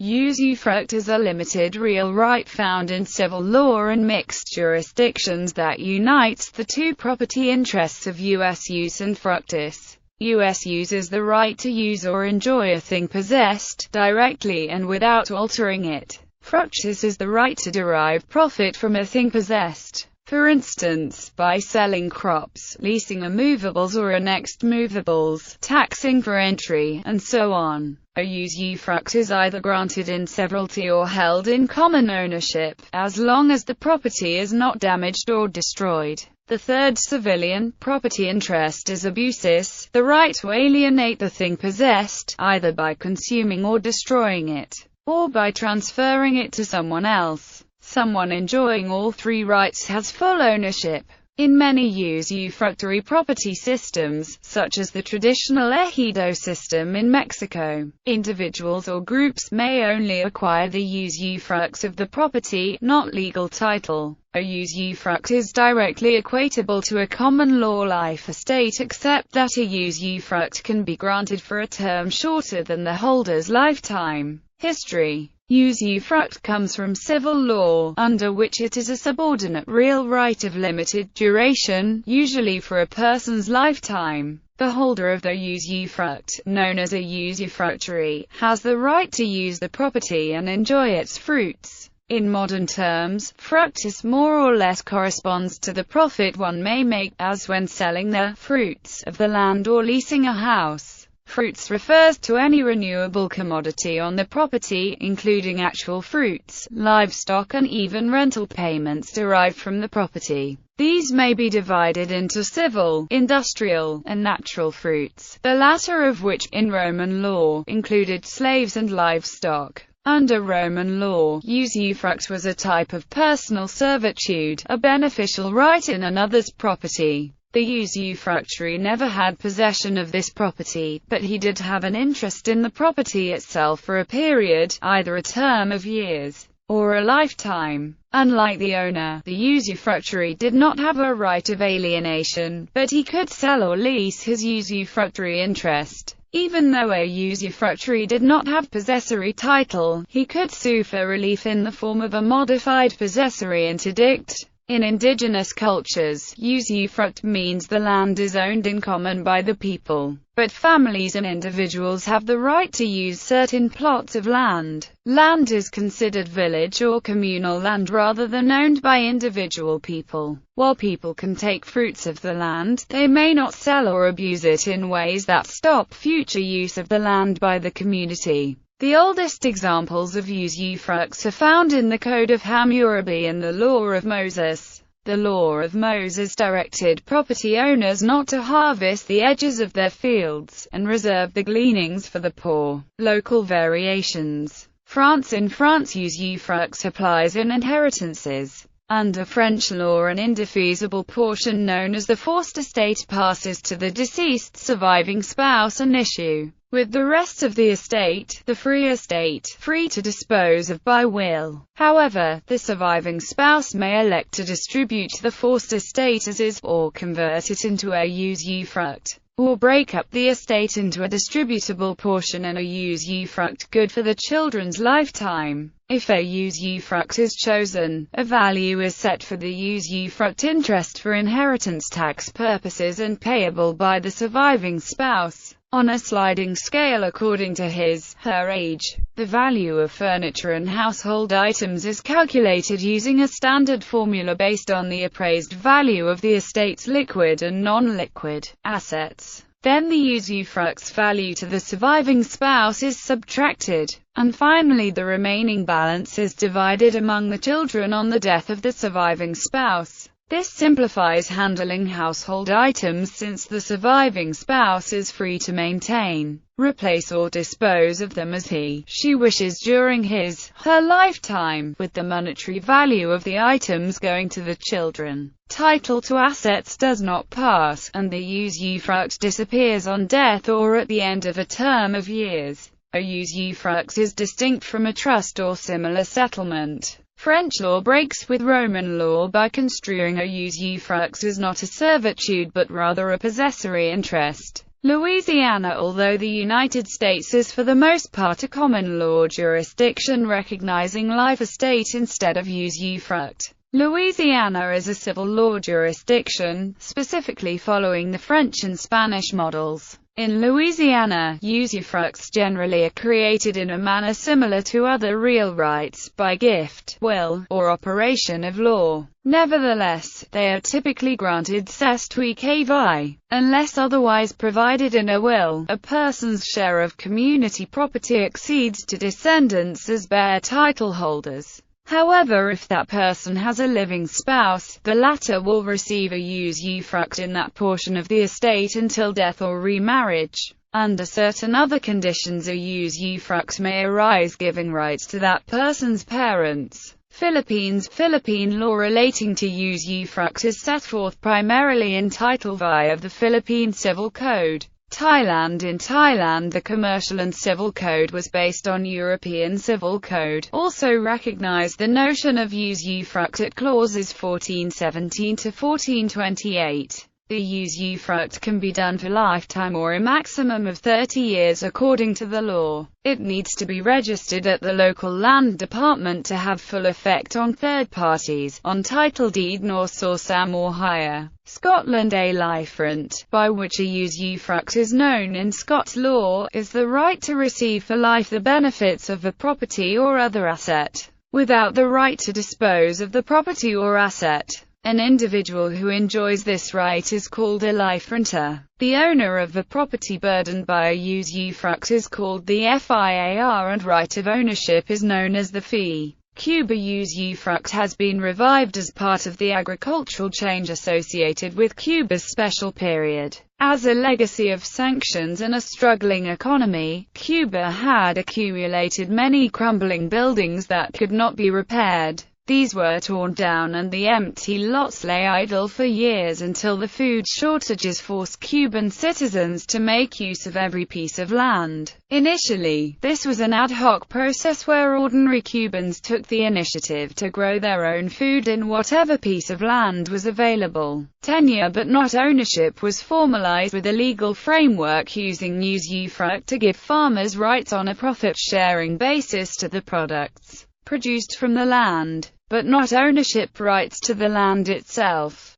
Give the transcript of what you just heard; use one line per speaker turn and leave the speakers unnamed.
Usufruct is a limited real right found in civil law and mixed jurisdictions that unites the two property interests of Usus and Fructus. Us is the right to use or enjoy a thing possessed, directly and without altering it. Fructus is the right to derive profit from a thing possessed. For instance, by selling crops, leasing immovables or annexed movables, taxing for entry, and so on. A usufruct is either granted in severalty or held in common ownership, as long as the property is not damaged or destroyed. The third civilian property interest is abusus, the right to alienate the thing possessed, either by consuming or destroying it, or by transferring it to someone else. Someone enjoying all three rights has full ownership. In many usufructory property systems, such as the traditional ejido system in Mexico, individuals or groups may only acquire the usufructs of the property, not legal title. A usufruct is directly equatable to a common law life estate, except that a usufruct can be granted for a term shorter than the holder's lifetime. History. Usufruct comes from civil law, under which it is a subordinate real right of limited duration, usually for a person's lifetime. The holder of the usufruct, known as a usufructuary, has the right to use the property and enjoy its fruits. In modern terms, fructus more or less corresponds to the profit one may make, as when selling the fruits of the land or leasing a house. Fruits refers to any renewable commodity on the property, including actual fruits, livestock and even rental payments derived from the property. These may be divided into civil, industrial, and natural fruits, the latter of which, in Roman law, included slaves and livestock. Under Roman law, usufruct was a type of personal servitude, a beneficial right in another's property. The usufructuary never had possession of this property, but he did have an interest in the property itself for a period, either a term of years, or a lifetime. Unlike the owner, the usufructuary did not have a right of alienation, but he could sell or lease his usufructuary interest. Even though a usufructuary did not have possessory title, he could sue for relief in the form of a modified possessory interdict. In indigenous cultures, usufruct means the land is owned in common by the people, but families and individuals have the right to use certain plots of land. Land is considered village or communal land rather than owned by individual people. While people can take fruits of the land, they may not sell or abuse it in ways that stop future use of the land by the community. The oldest examples of usufructs are found in the Code of Hammurabi and the Law of Moses. The Law of Moses directed property owners not to harvest the edges of their fields, and reserve the gleanings for the poor. Local variations. In France usufruct applies in inheritances. Under French law, an indefeasible portion known as the forced estate passes to the deceased surviving spouse in issue with the rest of the estate, the free estate, free to dispose of by will. However, the surviving spouse may elect to distribute the forced estate as is, or convert it into a usufruct, or break up the estate into a distributable portion and a usufruct good for the children's lifetime. If a usufruct is chosen, a value is set for the usufruct interest for inheritance tax purposes and payable by the surviving spouse on a sliding scale according to his/her age. The value of furniture and household items is calculated using a standard formula based on the appraised value of the estate's liquid and non-liquid assets. Then the usufruct's value to the surviving spouse is subtracted, and finally the remaining balance is divided among the children on the death of the surviving spouse. This simplifies handling household items since the surviving spouse is free to maintain, replace or dispose of them as he/she wishes during his/her lifetime, with the monetary value of the items going to the children. Title to assets does not pass, and the usufruct disappears on death or at the end of a term of years. A usufruct is distinct from a trust or similar settlement. French law breaks with Roman law by construing a usufruct as not a servitude but rather a possessory interest. Louisiana. Although the United States is for the most part a common law jurisdiction recognizing life estate instead of usufruct, Louisiana is a civil law jurisdiction, specifically following the French and Spanish models. In Louisiana, usufructs generally are created in a manner similar to other real rights, by gift, will, or operation of law. Nevertheless, they are typically granted cestui vi, unless otherwise provided in a will. A person's share of community property exceeds to descendants as bare title holders. However, if that person has a living spouse, the latter will receive a usufruct in that portion of the estate until death or remarriage. Under certain other conditions, a usufruct may arise giving rights to that person's parents. Philippine law relating to usufruct is set forth primarily in Title V of the Philippine Civil Code. In Thailand, the Commercial and Civil Code was based on European Civil Code, also recognized the notion of usufruct at clauses 1417 to 1428. The usufruct can be done for lifetime or a maximum of 30 years according to the law. It needs to be registered at the local land department to have full effect on third parties, on title deed nor sorsam or hire. Scotland. A liferent, by which a usufruct is known in Scots law, is the right to receive for life the benefits of a property or other asset, without the right to dispose of the property or asset. An individual who enjoys this right is called a liferenter. The owner of a property burdened by a usufruct is called the FIAR, and right of ownership is known as the fee. Cuba usufruct has been revived as part of the agricultural change associated with Cuba's special period. As a legacy of sanctions and a struggling economy, Cuba had accumulated many crumbling buildings that could not be repaired. These were torn down and the empty lots lay idle for years until the food shortages forced Cuban citizens to make use of every piece of land. Initially, this was an ad hoc process where ordinary Cubans took the initiative to grow their own food in whatever piece of land was available. Tenure but not ownership was formalized with a legal framework using usufruct to give farmers rights on a profit-sharing basis to the products produced from the land, but not ownership rights to the land itself.